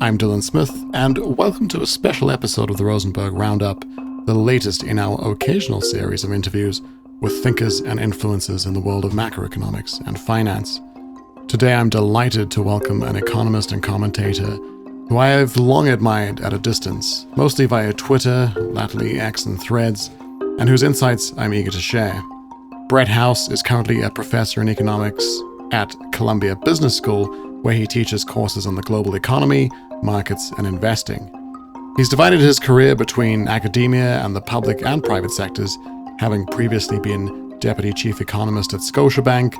I'm Dylan Smith, and welcome to a special episode of the Rosenberg Roundup, the latest in our occasional series of interviews with thinkers and influencers in the world of macroeconomics and finance. Today I'm delighted to welcome an economist and commentator who I have long admired at a distance, mostly via Twitter, latterly X and Threads, and whose insights I'm eager to share. Brett House is currently a professor in economics at Columbia Business School, where he teaches courses on the global economy, markets, and investing. He's divided his career between academia and the public and private sectors, having previously been deputy chief economist at Scotiabank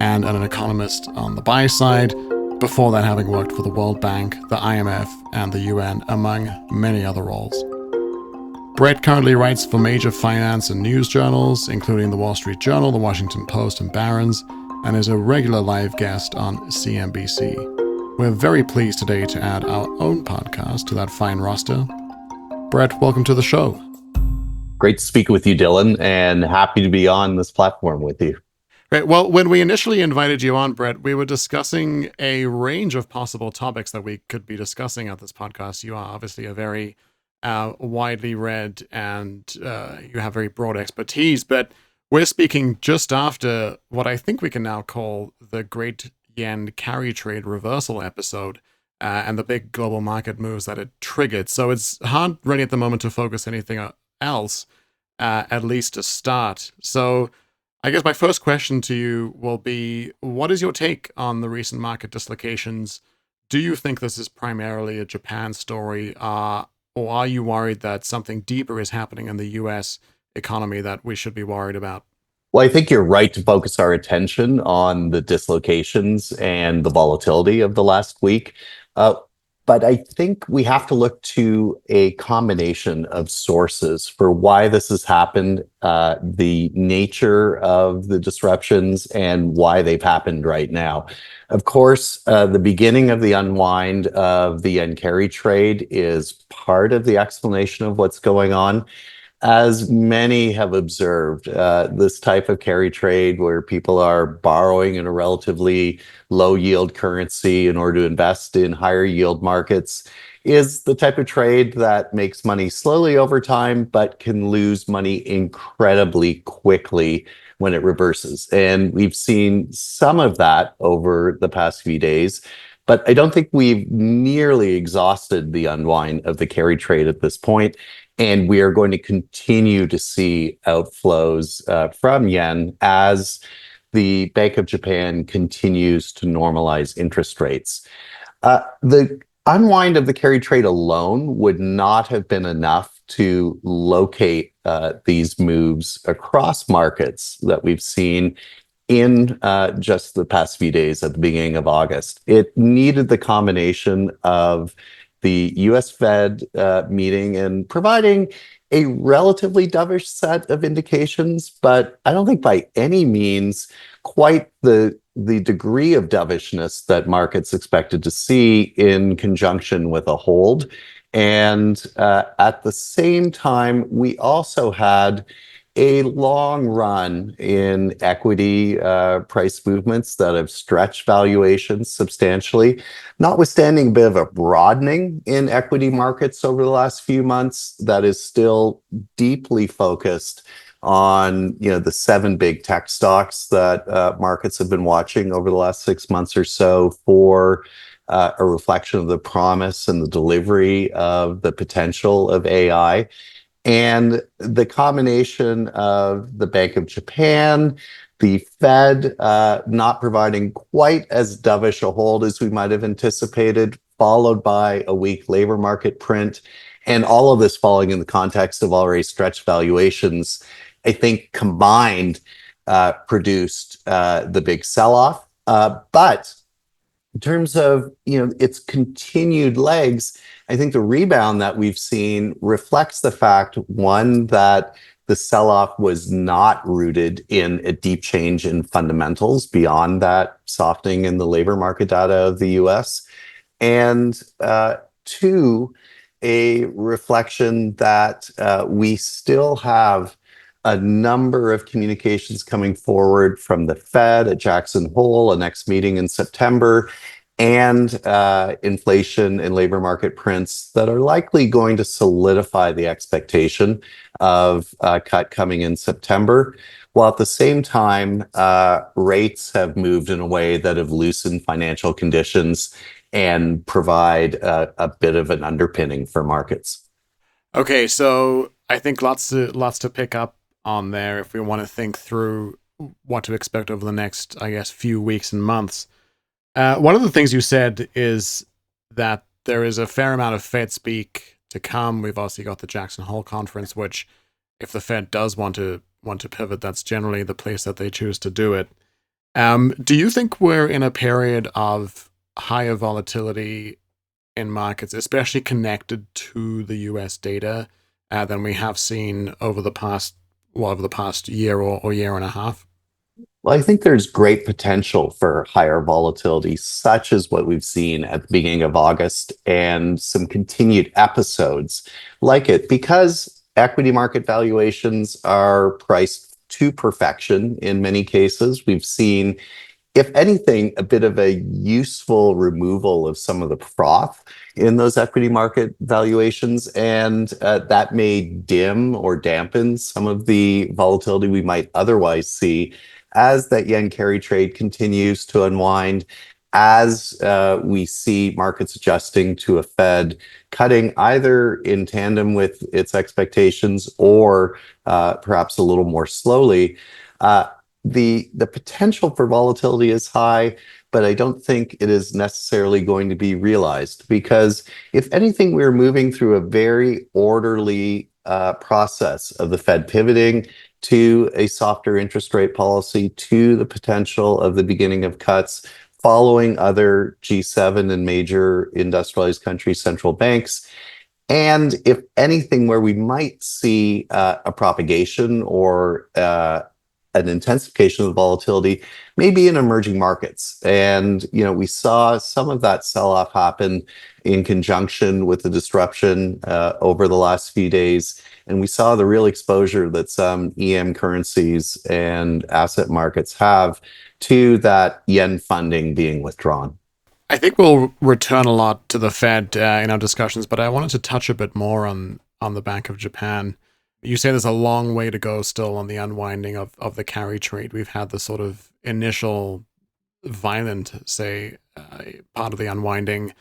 and an economist on the buy side, before that having worked for the World Bank, the IMF, and the UN, among many other roles. Brett currently writes for major finance and news journals, including the Wall Street Journal, the Washington Post, and Barron's, and is a regular live guest on CNBC. We're very pleased today to add our own podcast to that fine roster. Brett, welcome to the show. Great to speak with you, Dylan, and happy to be on this platform with you. Right. Well, when we initially invited you on, Brett, we were discussing a range of possible topics that we could be discussing at this podcast. You are obviously a very widely read and you have very broad expertise, but we're speaking just after what I think we can now call the Great Yen Carry Trade Reversal episode and the big global market moves that it triggered. So it's hard really at the moment to focus anything else, at least to start. So I guess my first question to you will be, what is your take on the recent market dislocations? Do you think this is primarily a Japan story, or are you worried that something deeper is happening in the US economy that we should be worried about? Well, I think you're right to focus our attention on the dislocations and the volatility of the last week. But I think we have to look to a combination of sources for why this has happened, the nature of the disruptions, and why they've happened right now. Of course, the beginning of the unwind of the yen carry trade is part of the explanation of what's going on. As many have observed, this type of carry trade where people are borrowing in a relatively low yield currency in order to invest in higher yield markets is the type of trade that makes money slowly over time, but can lose money incredibly quickly when it reverses. And we've seen some of that over the past few days. But I don't think we've nearly exhausted the unwind of the carry trade at this point. And we are going to continue to see outflows from yen as the Bank of Japan continues to normalize interest rates. The unwind of the carry trade alone would not have been enough to locate these moves across markets that we've seen in just the past few days at the beginning of August. It needed the combination of the US Fed meeting and providing a relatively dovish set of indications, but I don't think by any means quite the degree of dovishness that markets expected to see in conjunction with a hold. And at the same time, we also had a long run in equity price movements that have stretched valuations substantially, notwithstanding a bit of a broadening in equity markets over the last few months that is still deeply focused on the 7 big tech stocks that markets have been watching over the last 6 months or so for a reflection of the promise and the delivery of the potential of AI. And the combination of the Bank of Japan, the Fed not providing quite as dovish a hold as we might have anticipated, followed by a weak labor market print, and all of this falling in the context of already stretched valuations, I think combined produced the big sell-off. But in terms of its continued legs, I think the rebound that we've seen reflects the fact, one, that the sell-off was not rooted in a deep change in fundamentals beyond that softening in the labor market data of the US, and two, a reflection that we still have a number of communications coming forward from the Fed at Jackson Hole, a next meeting in September, and inflation and labor market prints that are likely going to solidify the expectation of a cut coming in September, while at the same time, rates have moved in a way that have loosened financial conditions and provide a bit of an underpinning for markets. Okay, so I think lots to pick up on there if we want to think through what to expect over the next, I guess, few weeks and months. One of the things you said is that there is a fair amount of Fed speak to come. We've also got the Jackson Hole conference, which, if the Fed does want to pivot, that's generally the place that they choose to do it. Do you think we're in a period of higher volatility in markets, especially connected to the U.S. data, than we have seen over the past year or year and a half? Well, I think there's great potential for higher volatility, such as what we've seen at the beginning of August, and some continued episodes like it, because equity market valuations are priced to perfection in many cases. We've seen, if anything, a bit of a useful removal of some of the froth in those equity market valuations. And that may dim or dampen some of the volatility we might otherwise see as that yen carry trade continues to unwind, as we see markets adjusting to a Fed cutting either in tandem with its expectations or perhaps a little more slowly. The potential for volatility is high, but I don't think it is necessarily going to be realized, because if anything, we're moving through a very orderly process of the Fed pivoting to a softer interest rate policy, to the potential of the beginning of cuts following other G7 and major industrialized countries' central banks. And if anything, where we might see a propagation or an intensification of the volatility, maybe in emerging markets. And, we saw some of that sell-off happen in conjunction with the disruption over the last few days. And we saw the real exposure that some EM currencies and asset markets have to that yen funding being withdrawn. I think we'll return a lot to the Fed in our discussions, but I wanted to touch a bit more on the Bank of Japan. You say there's a long way to go still on the unwinding of the carry trade. We've had the sort of initial violent, say, part of the unwinding.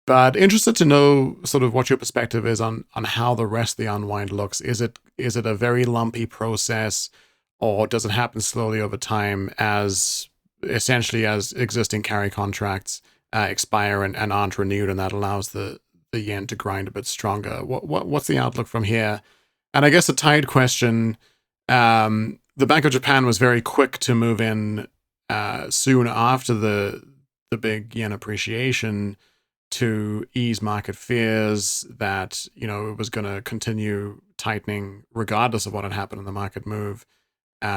But interested to know sort of what your perspective is on how the rest of the unwind looks. Is it a very lumpy process, or does it happen slowly over time as essentially as existing carry contracts expire and aren't renewed, and that allows the yen to grind a bit stronger? What's the outlook from here? And I guess a tied question, the Bank of Japan was very quick to move in soon after the big yen appreciation to ease market fears that, it was going to continue tightening regardless of what had happened in the market move.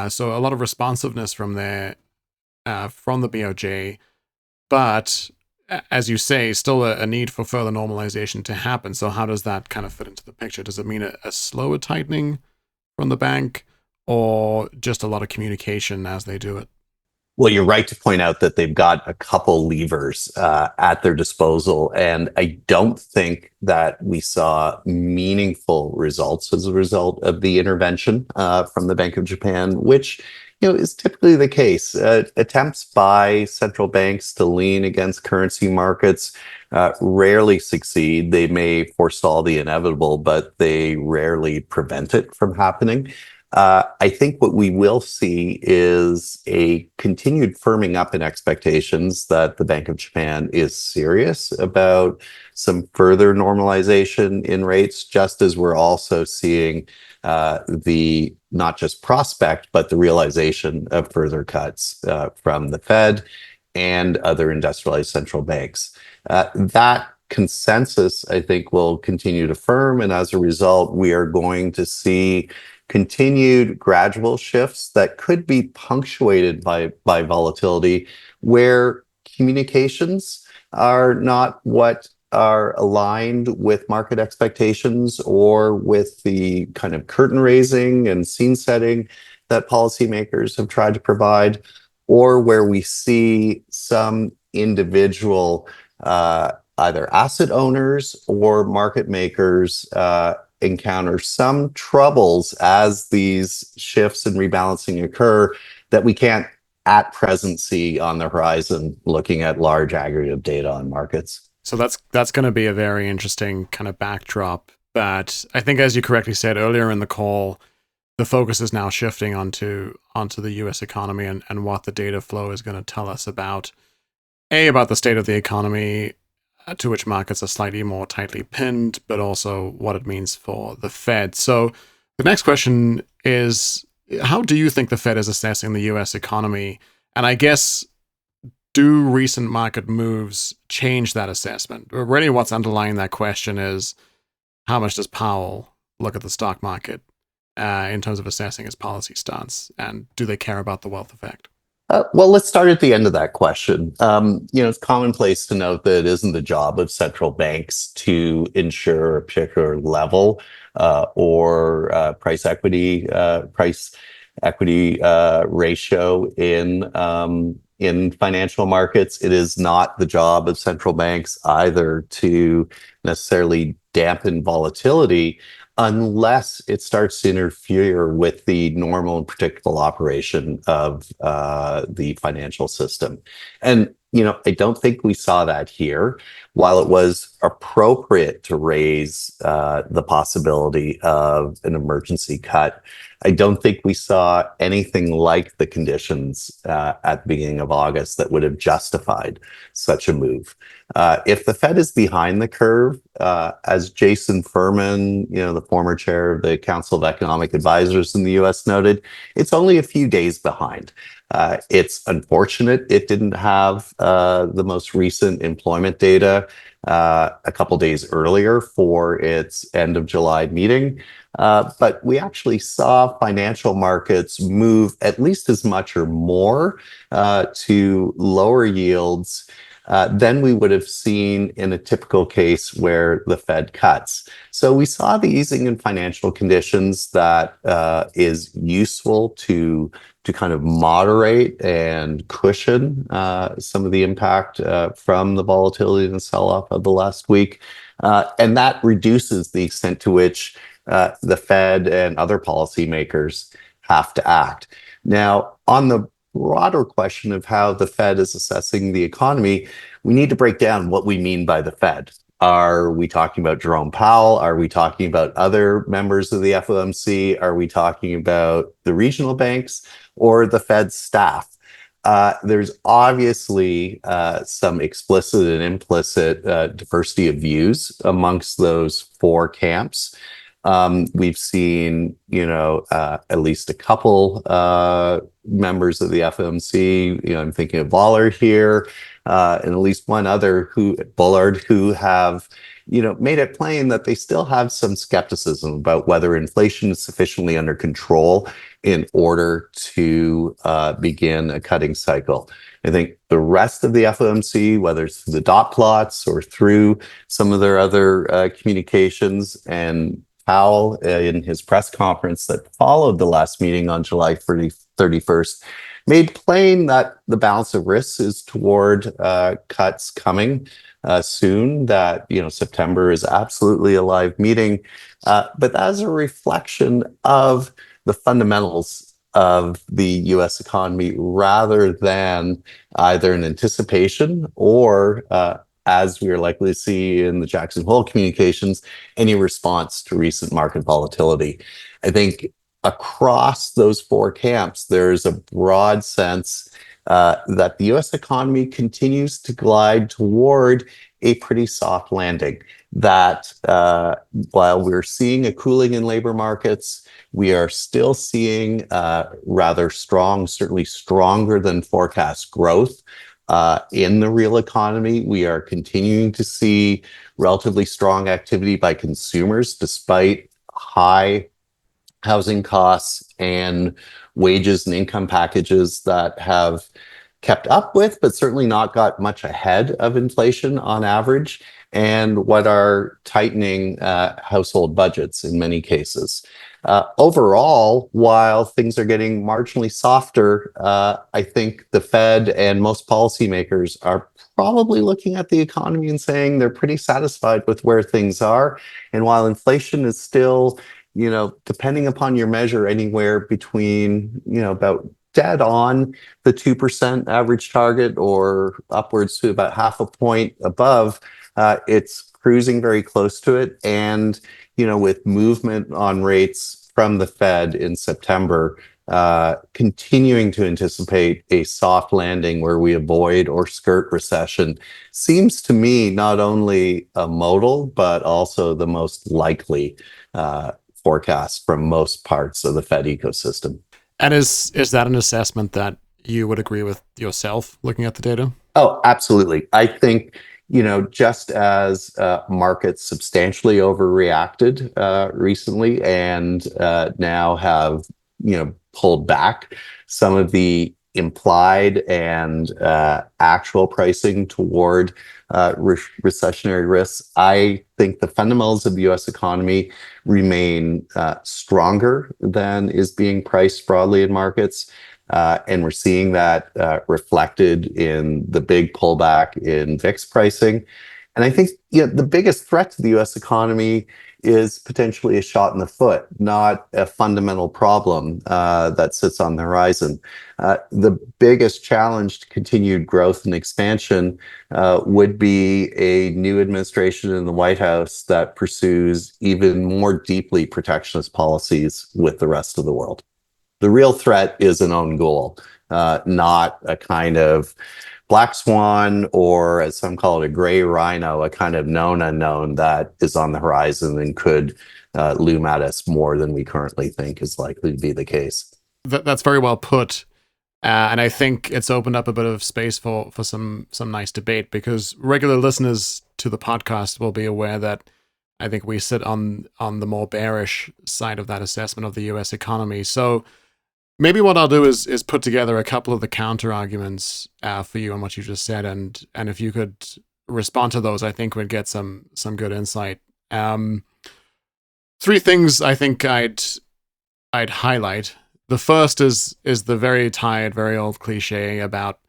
So a lot of responsiveness from there, from the BOJ, but as you say, still a need for further normalization to happen. So how does that kind of fit into the picture? Does it mean a slower tightening from the bank, or just a lot of communication as they do it? Well, you're right to point out that they've got a couple levers at their disposal, and I don't think that we saw meaningful results as a result of the intervention from the Bank of Japan, which is typically the case. Attempts by central banks to lean against currency markets rarely succeed. They may forestall the inevitable, but they rarely prevent it from happening. I think what we will see is a continued firming up in expectations that the Bank of Japan is serious about some further normalization in rates, just as we're also seeing the not just prospect, but the realization of further cuts from the Fed and other industrialized central banks. That consensus, I think, will continue to firm, and as a result, we are going to see continued gradual shifts that could be punctuated by volatility, where communications are not what are aligned with market expectations or with the kind of curtain raising and scene setting that policymakers have tried to provide, or where we see some individual either asset owners or market makers encounter some troubles as these shifts and rebalancing occur that we can't at present see on the horizon looking at large aggregate data on markets. So that's going to be a very interesting kind of backdrop. But I think, as you correctly said earlier in the call, the focus is now shifting onto the U.S. economy and what the data flow is going to tell us about the state of the economy, to which markets are slightly more tightly pinned, but also what it means for the Fed. So the next question is, how do you think the Fed is assessing the U.S. economy? And I guess, do recent market moves change that assessment? Or really what's underlying that question is, how much does Powell look at the stock market in terms of assessing his policy stance? And do they care about the wealth effect? Well, let's start at the end of that question. It's commonplace to note that it isn't the job of central banks to ensure a particular level or price equity ratio in financial markets. It is not the job of central banks either to necessarily dampen volatility unless it starts to interfere with the normal and predictable operation of the financial system. And, I don't think we saw that here. While it was appropriate to raise the possibility of an emergency cut, I don't think we saw anything like the conditions at the beginning of August that would have justified such a move. If the Fed is behind the curve, as Jason Furman, the former chair of the Council of Economic Advisors in the U.S. noted, it's only a few days behind. It's unfortunate it didn't have the most recent employment data a couple days earlier for its end of July meeting. But we actually saw financial markets move at least as much or more to lower yields than we would have seen in a typical case where the Fed cuts. So we saw the easing in financial conditions that is useful to kind of moderate and cushion some of the impact from the volatility and sell-off of the last week. And that reduces the extent to which the Fed and other policymakers have to act. Now, on the broader question of how the Fed is assessing the economy, we need to break down what we mean by the Fed. Are we talking about Jerome Powell? Are we talking about other members of the FOMC? Are we talking about the regional banks or the Fed staff? There's obviously some explicit and implicit diversity of views amongst those four camps. We've seen, at least a couple members of the FOMC, I'm thinking of Bullard here, and at least one other Bullard, who have, made it plain that they still have some skepticism about whether inflation is sufficiently under control in order to begin a cutting cycle. I think the rest of the FOMC, whether it's through the dot plots or through some of their other communications, and Powell, in his press conference that followed the last meeting on July 31st, made plain that the balance of risks is toward cuts coming soon, that September is absolutely a live meeting, but as a reflection of the fundamentals of the U.S. economy rather than either an anticipation or as we are likely to see in the Jackson Hole communications, any response to recent market volatility. I think across those four camps, there's a broad sense that the U.S. economy continues to glide toward a pretty soft landing. That while we're seeing a cooling in labor markets, we are still seeing rather strong, certainly stronger than forecast growth in the real economy. We are continuing to see relatively strong activity by consumers despite high housing costs and wages and income packages that have kept up with, but certainly not got much ahead of inflation on average, and what are tightening household budgets in many cases. Overall, while things are getting marginally softer, I think the Fed and most policymakers are probably looking at the economy and saying they're pretty satisfied with where things are. And while inflation is still, depending upon your measure, anywhere between, about dead on the 2% average target or upwards to about half a point above, it's cruising very close to it. And, with movement on rates from the Fed in September, continuing to anticipate a soft landing where we avoid or skirt recession seems to me not only a modal, but also the most likely forecast from most parts of the Fed ecosystem. And is that an assessment that you would agree with yourself looking at the data? Oh, absolutely. I think, just as markets substantially overreacted recently and now have, pulled back some of the implied and actual pricing toward recessionary risks, I think the fundamentals of the US economy remain stronger than is being priced broadly in markets. And we're seeing that reflected in the big pullback in VIX pricing. And I think the biggest threat to the US economy is potentially a shot in the foot, not a fundamental problem that sits on the horizon. The biggest challenge to continued growth and expansion would be a new administration in the White House that pursues even more deeply protectionist policies with the rest of the world. The real threat is an own goal, not a kind of black swan, or as some call it, a gray rhino, a kind of known unknown that is on the horizon and could loom at us more than we currently think is likely to be the case. That's very well put. And I think it's opened up a bit of space for some nice debate, because regular listeners to the podcast will be aware that I think we sit on the more bearish side of that assessment of the US economy. So maybe what I'll do is put together a couple of the counter arguments for you on what you just said, and if you could respond to those, I think we'd get some good insight. Three things I think I'd highlight. The first is the very tired, very old cliche about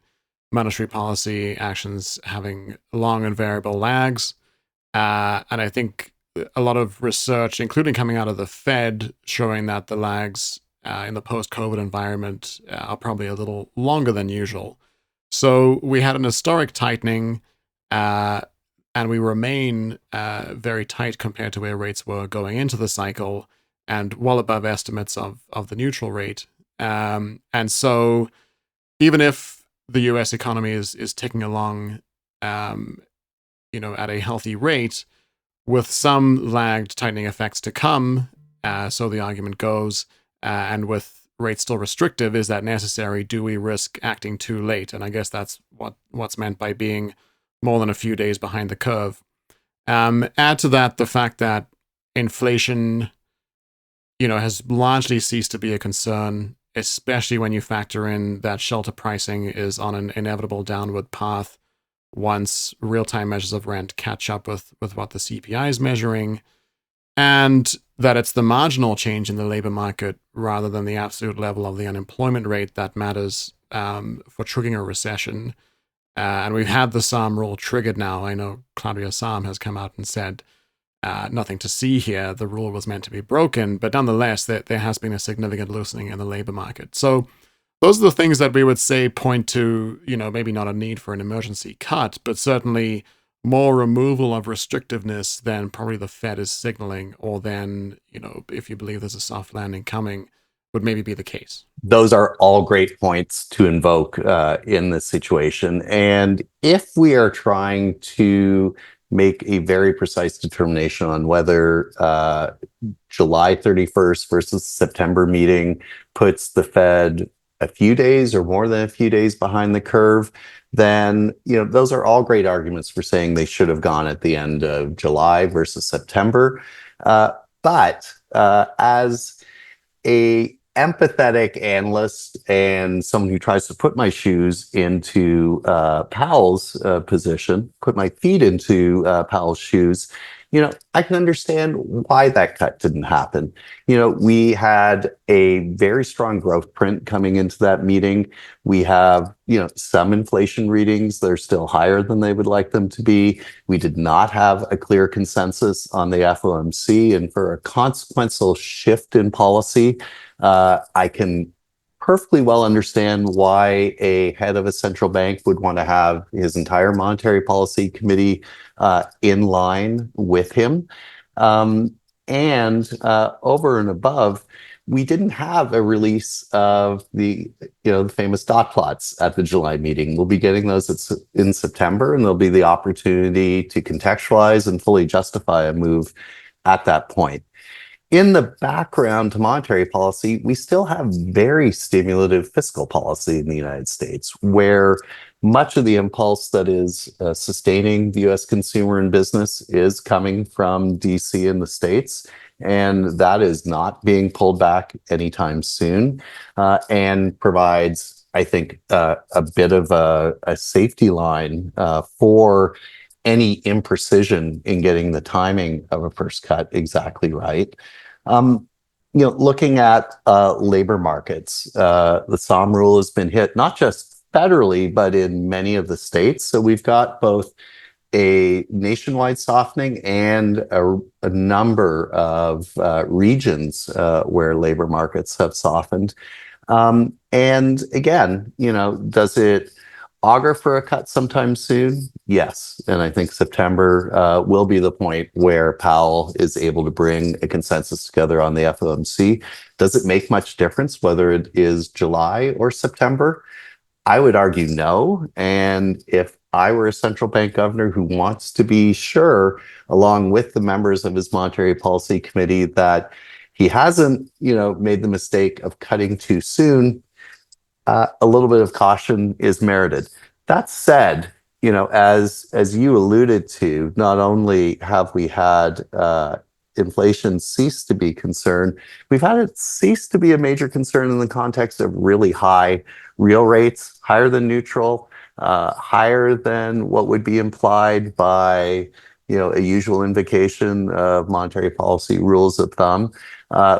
monetary policy actions having long and variable lags, and I think a lot of research, including coming out of the Fed, showing that the lags in the post-COVID environment are probably a little longer than usual. So we had an historic tightening, and we remain very tight compared to where rates were going into the cycle, and well above estimates of the neutral rate. And so even if the US economy is ticking along, at a healthy rate, with some lagged tightening effects to come, so the argument goes, and with rates still restrictive, is that necessary? Do we risk acting too late? And I guess that's what's meant by being more than a few days behind the curve. Add to that the fact that inflation, has largely ceased to be a concern, especially when you factor in that shelter pricing is on an inevitable downward path once real-time measures of rent catch up with what the CPI is measuring, and that it's the marginal change in the labor market rather than the absolute level of the unemployment rate that matters for triggering a recession. And we've had the Sahm rule triggered now. I know Claudia Sahm has come out and said nothing to see here. The rule was meant to be broken, but nonetheless, there has been a significant loosening in the labor market. So those are the things that we would say point to, maybe not a need for an emergency cut, but certainly more removal of restrictiveness than probably the Fed is signaling, or then, if you believe there's a soft landing coming, would maybe be the case. Those are all great points to invoke in this situation. And if we are trying to make a very precise determination on whether July 31st versus September meeting puts the Fed a few days or more than a few days behind the curve, then those are all great arguments for saying they should have gone at the end of July versus September. But as a empathetic analyst and someone who tries to put my shoes into Powell's position, put my feet into Powell's shoes, I can understand why that cut didn't happen. We had a very strong growth print coming into that meeting. We have, some inflation readings that are still higher than they would like them to be. We did not have a clear consensus on the FOMC, and for a consequential shift in policy, I can perfectly well understand why a head of a central bank would want to have his entire monetary policy committee in line with him. And over and above, we didn't have a release of the famous dot plots at the July meeting. We'll be getting those in September, and there'll be the opportunity to contextualize and fully justify a move at that point. In the background to monetary policy, we still have very stimulative fiscal policy in the United States, where much of the impulse that is sustaining the US consumer and business is coming from DC and the States. And that is not being pulled back anytime soon, and provides, I think, a bit of a safety line for any imprecision in getting the timing of a first cut exactly right. Looking at labor markets, the SOM rule has been hit not just federally, but in many of the states. So we've got both a nationwide softening and a number of regions where labor markets have softened. And again, does it augur for a cut sometime soon? Yes. And I think September will be the point where Powell is able to bring a consensus together on the FOMC. Does it make much difference whether it is July or September? I would argue no. And if I were a central bank governor who wants to be sure, along with the members of his monetary policy committee, that he hasn't, made the mistake of cutting too soon, a little bit of caution is merited. That said, as you alluded to, not only have we had inflation cease to be concerned, we've had it cease to be a major concern in the context of really high real rates, higher than neutral, higher than what would be implied by a usual invocation of monetary policy rules of thumb.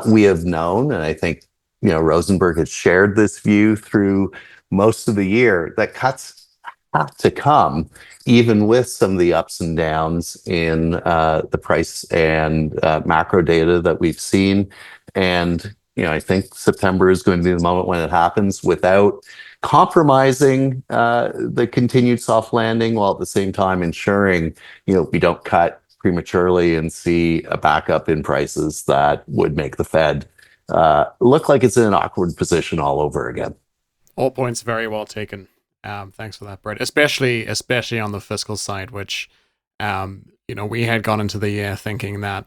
We have known, and I think Rosenberg has shared this view through most of the year, that cuts have to come, even with some of the ups and downs in the price and macro data that we've seen. And I think September is going to be the moment when it happens, without compromising the continued soft landing, while at the same time ensuring we don't cut prematurely and see a backup in prices that would make the Fed look like it's in an awkward position all over again. All points very well taken. Thanks for that, Brett. Especially on the fiscal side, which we had gone into the year thinking that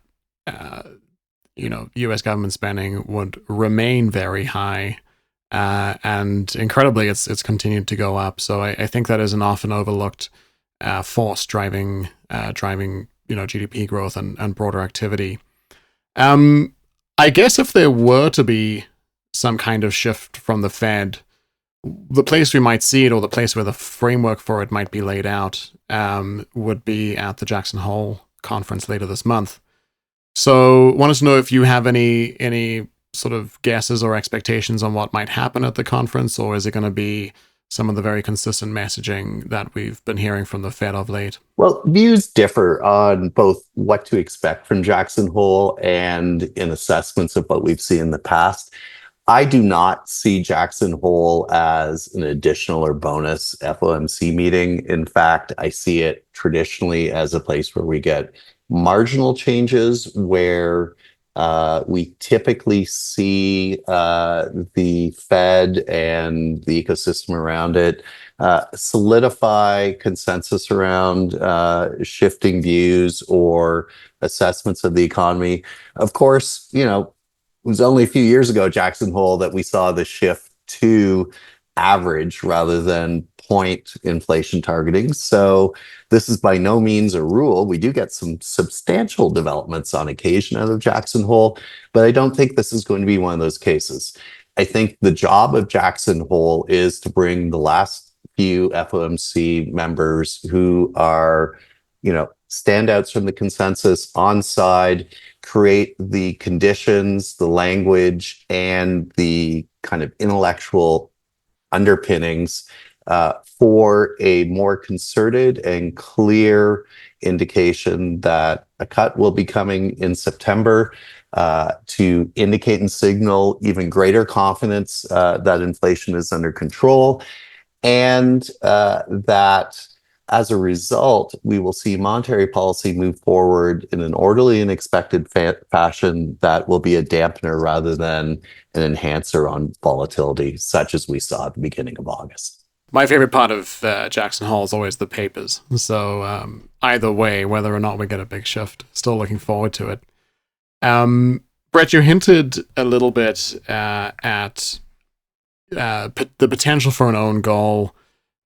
U.S. government spending would remain very high, and incredibly, it's continued to go up. So I think that is an often overlooked force driving GDP growth and broader activity. I guess if there were to be some kind of shift from the Fed, the place we might see it, or the place where the framework for it might be laid out, would be at the Jackson Hole conference later this month. So wanted to know if you have any sort of guesses or expectations on what might happen at the conference, or is it going to be some of the very consistent messaging that we've been hearing from the Fed of late? Well, views differ on both what to expect from Jackson Hole and in assessments of what we've seen in the past. I do not see Jackson Hole as an additional or bonus FOMC meeting. In fact, I see it traditionally as a place where we get marginal changes, where we typically see the Fed and the ecosystem around it solidify consensus around shifting views or assessments of the economy. Of course, it was only a few years ago, Jackson Hole, that we saw the shift to average rather than point inflation targeting. So this is by no means a rule. We do get some substantial developments on occasion out of Jackson Hole, but I don't think this is going to be one of those cases. I think the job of Jackson Hole is to bring the last few FOMC members who are standouts from the consensus on side, create the conditions, the language, and the kind of intellectual underpinnings for a more concerted and clear indication that a cut will be coming in September, to indicate and signal even greater confidence that inflation is under control, and that as a result, we will see monetary policy move forward in an orderly and expected fashion that will be a dampener rather than an enhancer on volatility, such as we saw at the beginning of August. My favorite part of Jackson Hole is always the papers. So either way, whether or not we get a big shift, still looking forward to it. Brett, you hinted a little bit at the potential for an own goal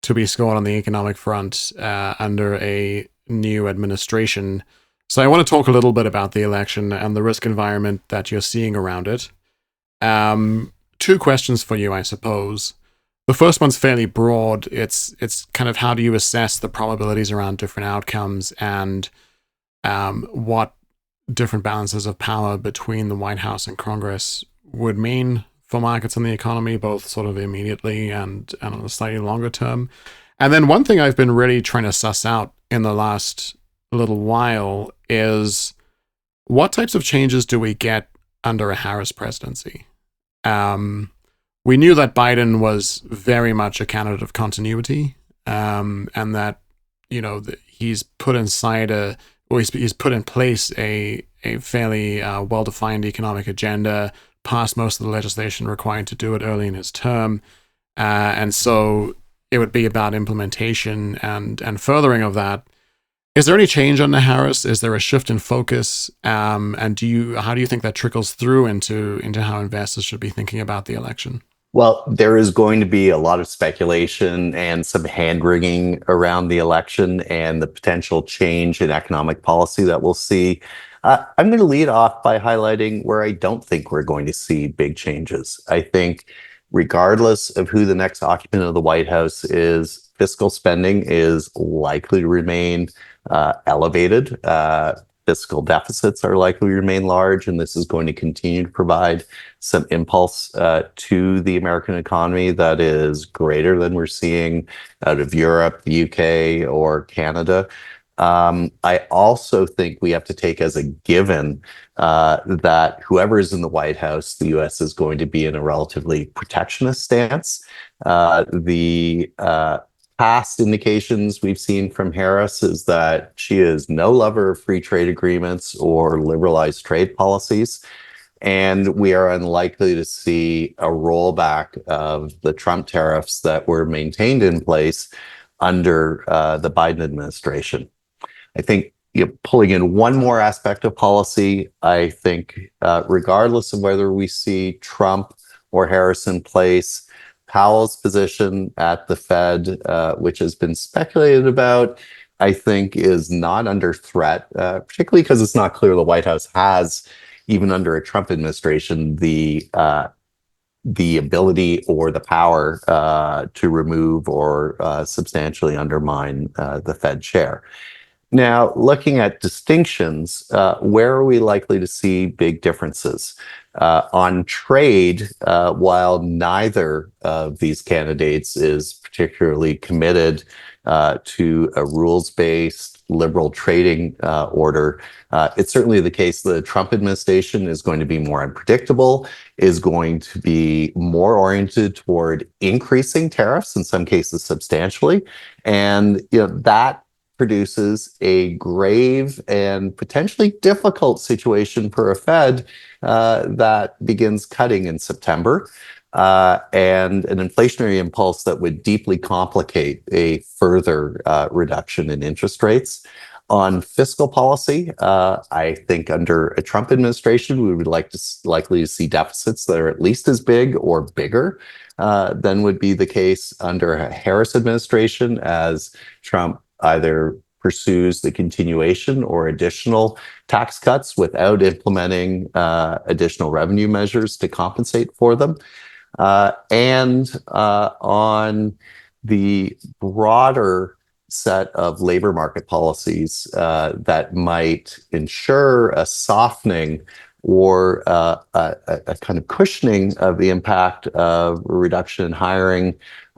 to be scored on the economic front under a new administration. So I want to talk a little bit about the election and the risk environment that you're seeing around it. Two questions for you, I suppose. The first one's fairly broad. It's kind of how do you assess the probabilities around different outcomes and what different balances of power between the White House and Congress would mean for markets and the economy, both sort of immediately and on a slightly longer term. And then one thing I've been really trying to suss out in the last little while is what types of changes do we get under a Harris presidency? We knew that Biden was very much a candidate of continuity, and that he's put he's put in place a fairly well-defined economic agenda, passed most of the legislation required to do it early in his term, and so it would be about implementation and furthering of that. Is there any change under Harris? Is there a shift in focus? And how do you think that trickles through into how investors should be thinking about the election? Well, there is going to be a lot of speculation and some hand-wringing around the election and the potential change in economic policy that we'll see. I'm going to lead off by highlighting where I don't think we're going to see big changes. I think regardless of who the next occupant of the White House is, fiscal spending is likely to remain elevated. Fiscal deficits are likely to remain large, and this is going to continue to provide some impulse to the American economy that is greater than we're seeing out of Europe, the UK, or Canada. I also think we have to take as a given that whoever is in the White House, the US is going to be in a relatively protectionist stance. The past indications we've seen from Harris is that she is no lover of free trade agreements or liberalized trade policies. And we are unlikely to see a rollback of the Trump tariffs that were maintained in place under the Biden administration. I think pulling in one more aspect of policy, I think regardless of whether we see Trump or Harris in place, Powell's position at the Fed, which has been speculated about, I think is not under threat, particularly because it's not clear the White House has, even under a Trump administration, the ability or the power to remove or substantially undermine the Fed chair. Now, looking at distinctions, where are we likely to see big differences? On trade, while neither of these candidates is particularly committed to a rules-based liberal trading order, it's certainly the case the Trump administration is going to be more unpredictable, is going to be more oriented toward increasing tariffs, in some cases substantially, and that produces a grave and potentially difficult situation for a Fed that begins cutting in September, and an inflationary impulse that would deeply complicate a further reduction in interest rates. On fiscal policy, I think under a Trump administration, we would likely to see deficits that are at least as big or bigger than would be the case under a Harris administration, as Trump either pursues the continuation or additional tax cuts without implementing additional revenue measures to compensate for them. And on the broader set of labor market policies that might ensure a softening or a kind of cushioning of the impact of a reduction in hiring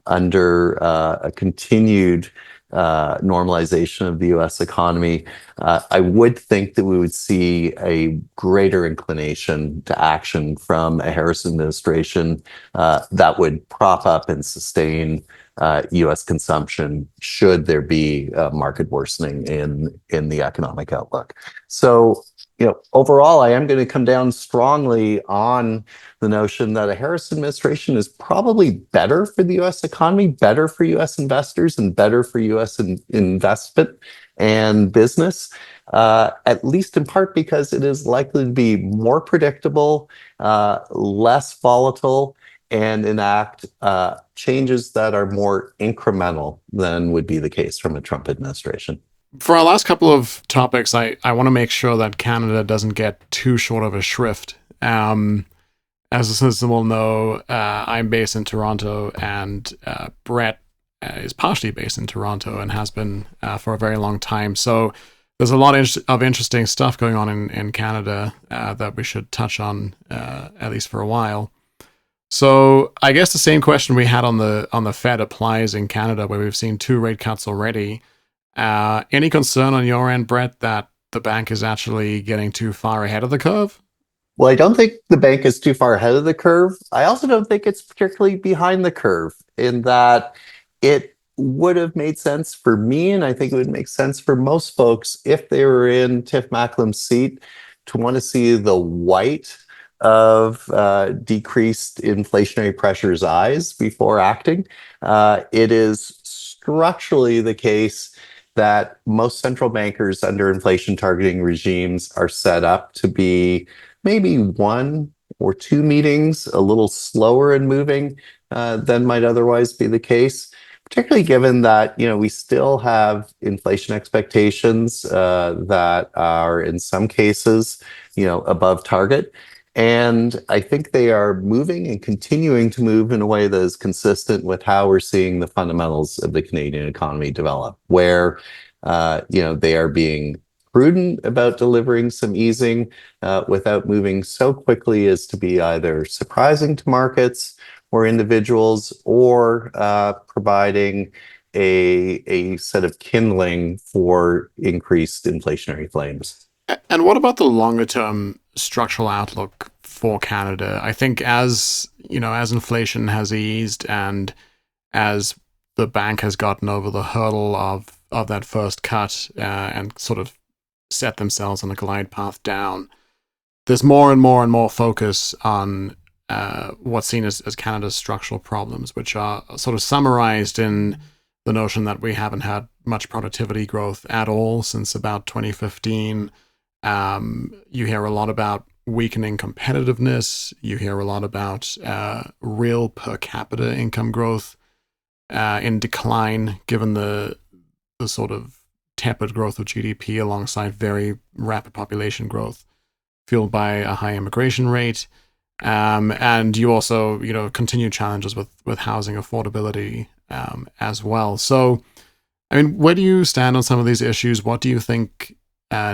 under a continued normalization of the U.S. economy, I would think that we would see a greater inclination to action from a Harris administration that would prop up and sustain U.S. consumption should there be market worsening in the economic outlook. So, overall, I am going to come down strongly on the notion that a Harris administration is probably better for the U.S. economy, better for U.S. investors, and better for U.S. investment and business, at least in part because it is likely to be more predictable, less volatile, and enact changes that are more incremental than would be the case from a Trump administration. For our last couple of topics, I want to make sure that Canada doesn't get too short of a shrift. As listeners will know, I'm based in Toronto, and Brett is partially based in Toronto and has been for a very long time. So there's a lot of interesting stuff going on in Canada that we should touch on, at least for a while. So I guess the same question we had on the Fed applies in Canada, where we've seen 2 rate cuts already. Any concern on your end, Brett, that the bank is actually getting too far ahead of the curve? Well, I don't think the bank is too far ahead of the curve. I also don't think it's particularly behind the curve, in that it would have made sense for me, and I think it would make sense for most folks if they were in Tiff Macklem's seat, to want to see the white of decreased inflationary pressures eyes before acting. It is structurally the case that most central bankers under inflation targeting regimes are set up to be maybe 1 or 2 meetings a little slower in moving than might otherwise be the case, particularly given that we still have inflation expectations that are in some cases above target. And I think they are moving and continuing to move in a way that is consistent with how we're seeing the fundamentals of the Canadian economy develop, where they are being prudent about delivering some easing without moving so quickly as to be either surprising to markets or individuals, or providing a set of kindling for increased inflationary flames. And what about the longer term structural outlook for Canada? I think as inflation has eased and as the bank has gotten over the hurdle of that first cut and sort of set themselves on a glide path down, there's more and more focus on what's seen as Canada's structural problems, which are sort of summarized in the notion that we haven't had much productivity growth at all since about 2015. You hear a lot about weakening competitiveness. You hear a lot about real per capita income growth in decline, given the sort of tepid growth of GDP alongside very rapid population growth, fueled by a high immigration rate. And you also, continue challenges with housing affordability as well. So, I mean, where do you stand on some of these issues? What do you think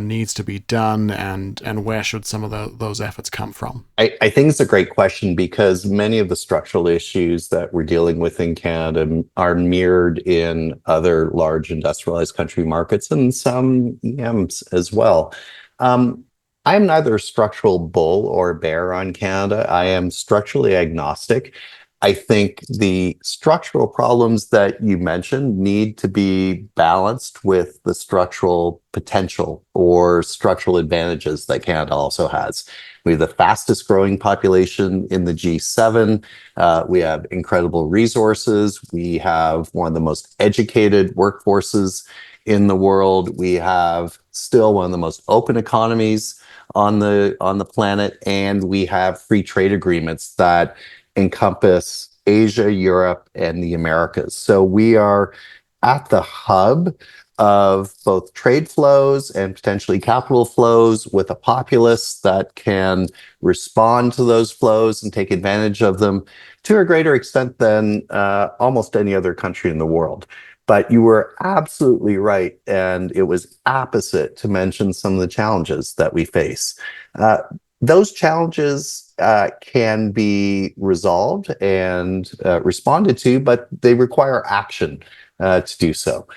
needs to be done, and where should some of those efforts come from? I think it's a great question, because many of the structural issues that we're dealing with in Canada are mirrored in other large industrialized country markets and some EMs as well. I'm neither a structural bull or bear on Canada. I am structurally agnostic. I think the structural problems that you mentioned need to be balanced with the structural potential or structural advantages that Canada also has. We have the fastest growing population in the G7. We have incredible resources. We have one of the most educated workforces in the world. We have still one of the most open economies on the planet, and we have free trade agreements that encompass Asia, Europe, and the Americas. So we are at the hub of both trade flows and potentially capital flows, with a populace that can respond to those flows and take advantage of them to a greater extent than almost any other country in the world. But you were absolutely right, and it was apposite to mention some of the challenges that we face. Those challenges can be resolved and responded to, but they require action to do so.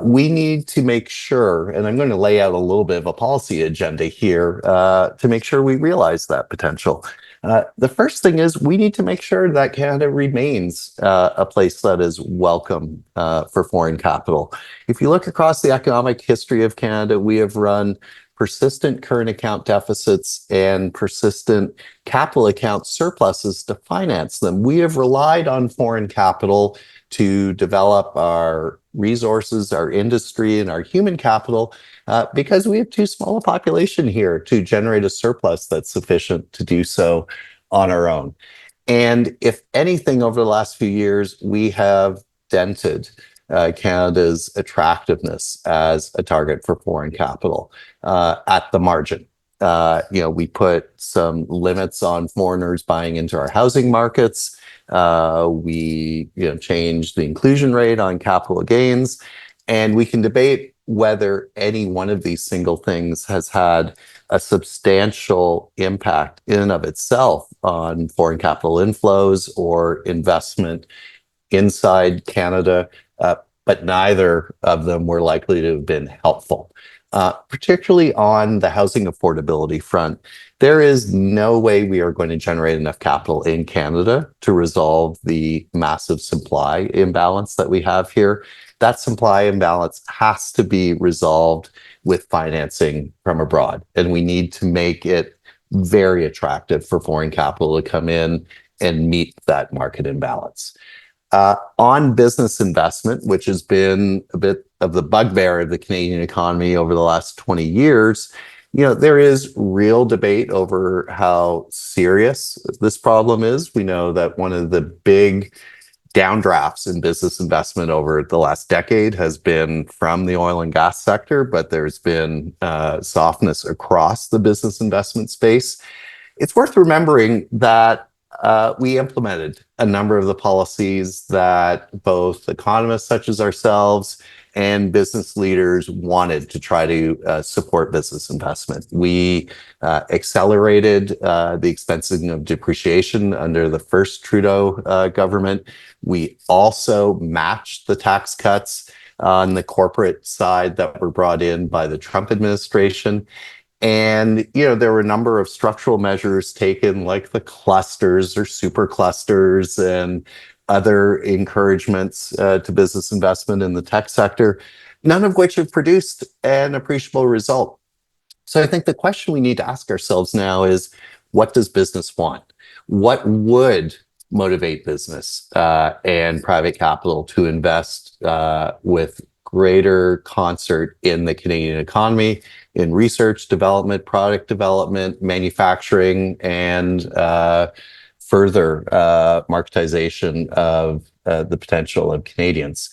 We need to make sure, and I'm going to lay out a little bit of a policy agenda here to make sure we realize that potential. The first thing is we need to make sure that Canada remains a place that is welcome for foreign capital. If you look across the economic history of Canada, we have run persistent current account deficits and persistent capital account surpluses to finance them. We have relied on foreign capital to develop our resources, our industry, and our human capital because we have too small a population here to generate a surplus that's sufficient to do so on our own. And if anything, over the last few years, we have dented Canada's attractiveness as a target for foreign capital at the margin. We put some limits on foreigners buying into our housing markets. We changed the inclusion rate on capital gains, and we can debate whether any one of these single things has had a substantial impact in and of itself on foreign capital inflows or investment inside Canada, but neither of them were likely to have been helpful. Particularly on the housing affordability front, there is no way we are going to generate enough capital in Canada to resolve the massive supply imbalance that we have here. That supply imbalance has to be resolved with financing from abroad, and we need to make it very attractive for foreign capital to come in and meet that market imbalance. On business investment, which has been a bit of the bugbear of the Canadian economy over the last 20 years, there is real debate over how serious this problem is. We know that one of the big downdrafts in business investment over the last decade has been from the oil and gas sector, but there's been softness across the business investment space. It's worth remembering that we implemented a number of the policies that both economists such as ourselves and business leaders wanted to try to support business investment. We accelerated the expensing of depreciation under the first Trudeau government. We also matched the tax cuts on the corporate side that were brought in by the Trump administration. And, there were a number of structural measures taken, like the clusters or super clusters and other encouragements to business investment in the tech sector, none of which have produced an appreciable result. So I think the question we need to ask ourselves now is, what does business want? What would motivate business and private capital to invest with greater concert in the Canadian economy, in research, development, product development, manufacturing, and further marketization of the potential of Canadians.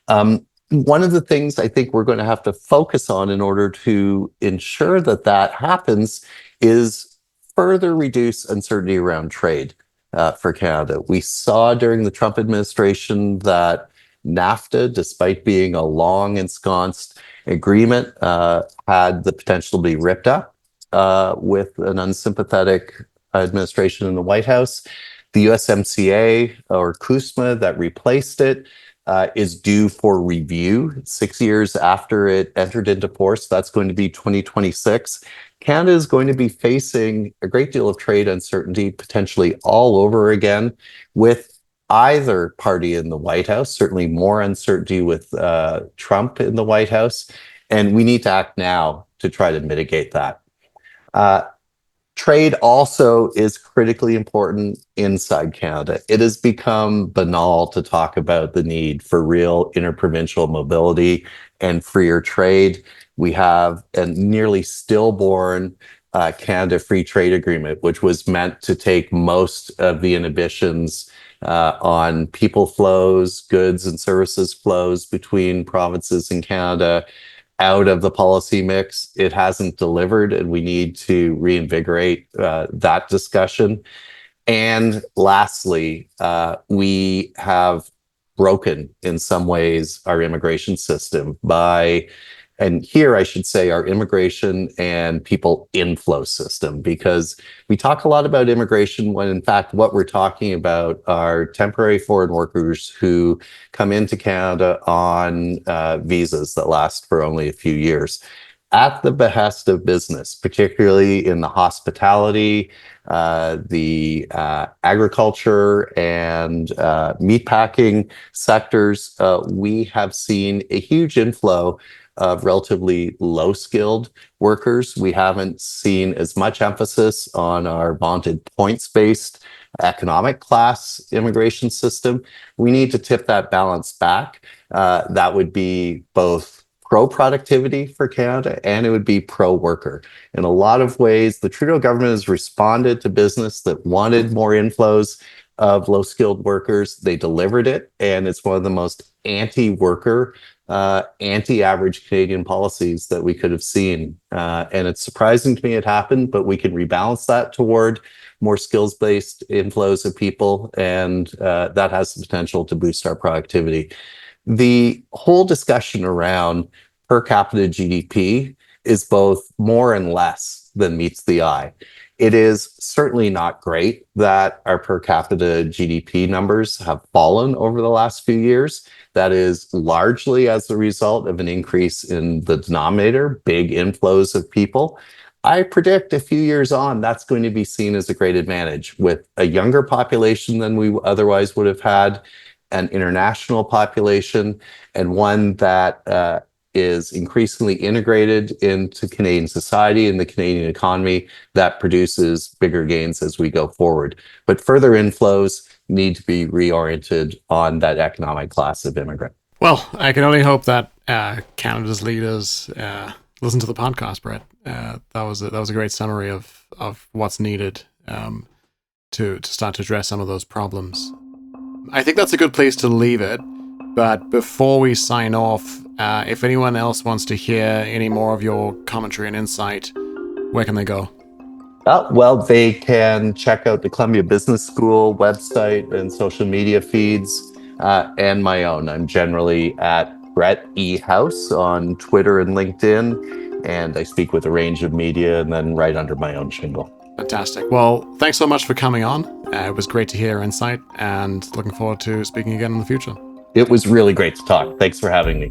One of the things I think we're going to have to focus on in order to ensure that that happens is further reduce uncertainty around trade for Canada. We saw during the Trump administration that NAFTA, despite being a long ensconced agreement, had the potential to be ripped up with an unsympathetic administration in the White House. The USMCA, or CUSMA, that replaced it is due for review 6 years after it entered into force. That's going to be 2026. Canada is going to be facing a great deal of trade uncertainty, potentially all over again, with either party in the White House, certainly more uncertainty with Trump in the White House. And we need to act now to try to mitigate that. Trade also is critically important inside Canada. It has become banal to talk about the need for real interprovincial mobility and freer trade. We have a nearly stillborn Canada Free Trade Agreement, which was meant to take most of the inhibitions on people flows, goods and services flows between provinces in Canada out of the policy mix. It hasn't delivered, and we need to reinvigorate that discussion. And lastly, we have broken in some ways our immigration system by, and here I should say our immigration and people inflow system, because we talk a lot about immigration when in fact what we're talking about are temporary foreign workers who come into Canada on visas that last for only a few years at the behest of business, particularly in the hospitality, the agriculture and meatpacking sectors. We have seen a huge inflow of relatively low-skilled workers. We haven't seen as much emphasis on our vaunted points-based economic class immigration system. We need to tip that balance back. That would be both pro-productivity for Canada and it would be pro-worker. In a lot of ways, the Trudeau government has responded to business that wanted more inflows of low-skilled workers. They delivered it, and it's one of the most anti-worker, anti-average Canadian policies that we could have seen. And it's surprising to me it happened, but we can rebalance that toward more skills-based inflows of people, and that has the potential to boost our productivity. The whole discussion around per capita GDP is both more and less than meets the eye. It is certainly not great that our per capita GDP numbers have fallen over the last few years. That is largely as a result of an increase in the denominator, big inflows of people. I predict a few years on, that's going to be seen as a great advantage with a younger population than we otherwise would have had, an international population, and one that is increasingly integrated into Canadian society and the Canadian economy that produces bigger gains as we go forward. But further inflows need to be reoriented on that economic class of immigrant. Well, I can only hope that Canada's leaders listen to the podcast, Brett. That was a great summary of what's needed to start to address some of those problems. I think that's a good place to leave it. But before we sign off, if anyone else wants to hear any more of your commentary and insight, where can they go? Well, they can check out the Columbia Business School website and social media feeds, and my own. I'm generally at Brett E. House on Twitter and LinkedIn, and I speak with a range of media and then right under my own shingle. Fantastic. Well, thanks so much for coming on. It was great to hear your insight, and looking forward to speaking again in the future. It was really great to talk. Thanks for having me.